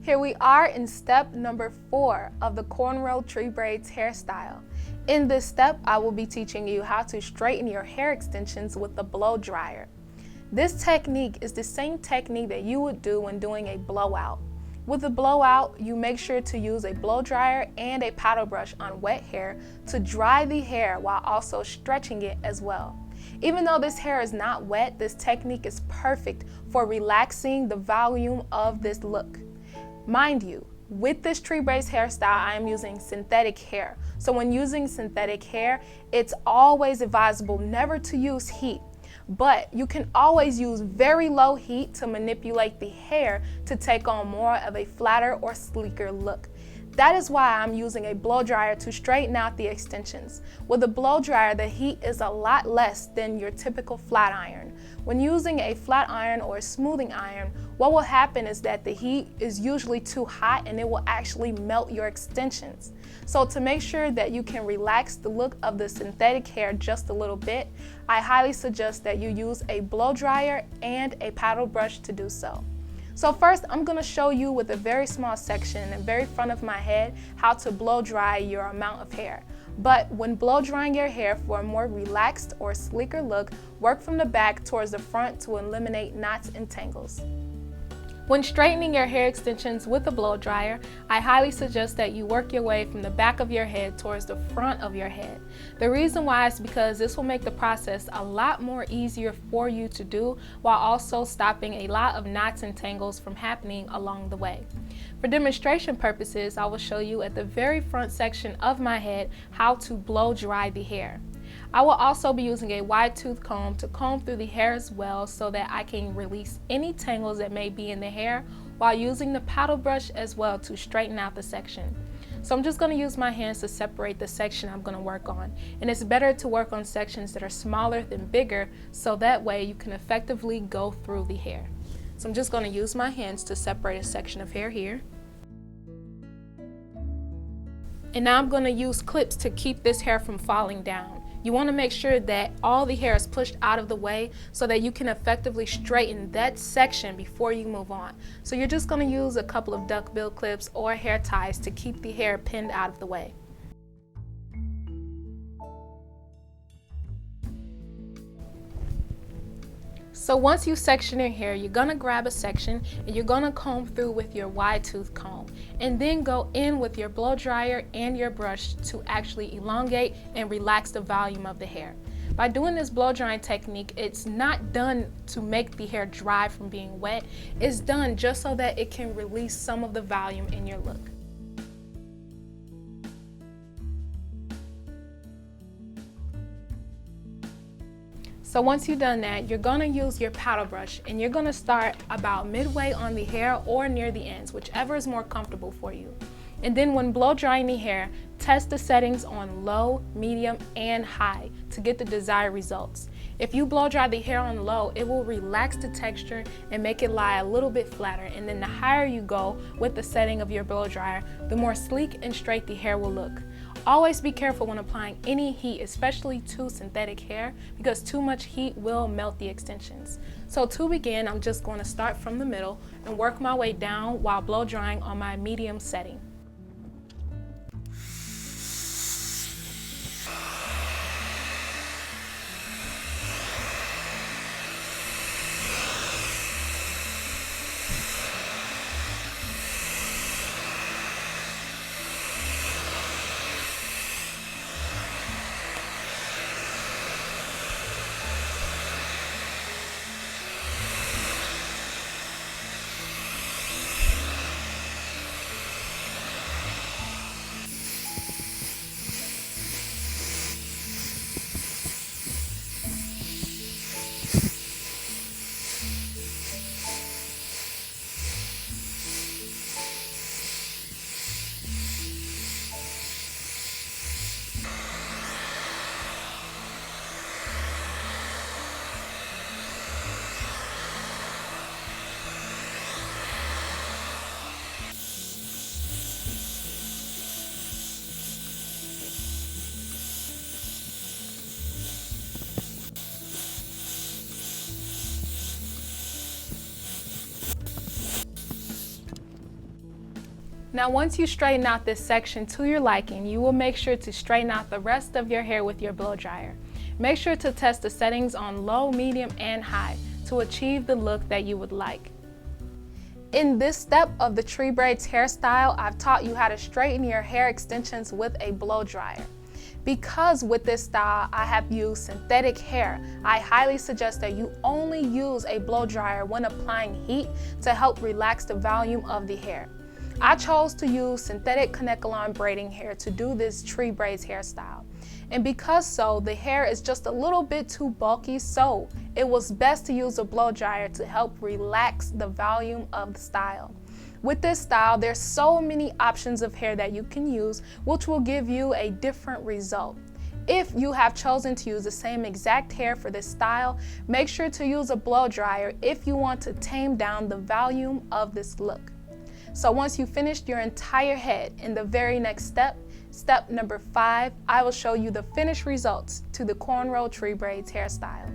Here we are in step number 4 of the Cornrow Tree Braids hairstyle. In this step, I will be teaching you how to straighten your hair extensions with the blow dryer. This technique is the same technique that you would do when doing a blowout. With the blowout, you make sure to use a blow dryer and a paddle brush on wet hair to dry the hair while also stretching it as well. Even though this hair is not wet, this technique is perfect for relaxing the volume of this look. Mind you, with this tree braids hairstyle, I am using synthetic hair. So when using synthetic hair, it's always advisable never to use heat. But you can always use very low heat to manipulate the hair to take on more of a flatter or sleeker look. That is why I'm using a blow dryer to straighten out the extensions. With a blow dryer, the heat is a lot less than your typical flat iron. When using a flat iron or a smoothing iron, what will happen is that the heat is usually too hot and it will actually melt your extensions. So to make sure that you can relax the look of the synthetic hair just a little bit, I highly suggest that you use a blow dryer and a paddle brush to do so. So first, I'm going to show you with a very small section in the very front of my head how to blow dry your amount of hair. But when blow drying your hair for a more relaxed or sleeker look, work from the back towards the front to eliminate knots and tangles. When straightening your hair extensions with a blow dryer, I highly suggest that you work your way from the back of your head towards the front of your head. The reason why is because this will make the process a lot more easier for you to do while also stopping a lot of knots and tangles from happening along the way. For demonstration purposes, I will show you at the very front section of my head how to blow dry the hair. I will also be using a wide tooth comb to comb through the hair as well so that I can release any tangles that may be in the hair while using the paddle brush as well to straighten out the section. So I'm just going to use my hands to separate the section I'm going to work on. And it's better to work on sections that are smaller than bigger so that way you can effectively go through the hair. So I'm just going to use my hands to separate a section of hair here. And now I'm going to use clips to keep this hair from falling down. You want to make sure that all the hair is pushed out of the way so that you can effectively straighten that section before you move on. So you're just going to use a couple of duckbill clips or hair ties to keep the hair pinned out of the way. So once you section your hair, you're going to grab a section and you're going to comb through with your wide tooth comb and then go in with your blow dryer and your brush to actually elongate and relax the volume of the hair. By doing this blow drying technique, it's not done to make the hair dry from being wet. It's done just so that it can release some of the volume in your look. So once you've done that, you're going to use your paddle brush and you're going to start about midway on the hair or near the ends, whichever is more comfortable for you. And then when blow drying the hair, test the settings on low, medium, and high to get the desired results. If you blow dry the hair on low, it will relax the texture and make it lie a little bit flatter. And then the higher you go with the setting of your blow dryer, the more sleek and straight the hair will look. Always be careful when applying any heat, especially to synthetic hair, because too much heat will melt the extensions. So to begin, I'm just going to start from the middle and work my way down while blow drying on my medium setting. Now once you straighten out this section to your liking, you will make sure to straighten out the rest of your hair with your blow dryer. Make sure to test the settings on low, medium, and high to achieve the look that you would like. In this step of the tree braids hairstyle, I've taught you how to straighten your hair extensions with a blow dryer. Because with this style I have used synthetic hair, I highly suggest that you only use a blow dryer when applying heat to help relax the volume of the hair. I chose to use synthetic Kanekalon braiding hair to do this tree braids hairstyle. And because so, the hair is just a little bit too bulky, so it was best to use a blow dryer to help relax the volume of the style. With this style, there's so many options of hair that you can use, which will give you a different result. If you have chosen to use the same exact hair for this style, make sure to use a blow dryer if you want to tame down the volume of this look. So once you've finished your entire head, in the very next step, step number 5, I will show you the finished results to the Cornrow Tree Braids hairstyle.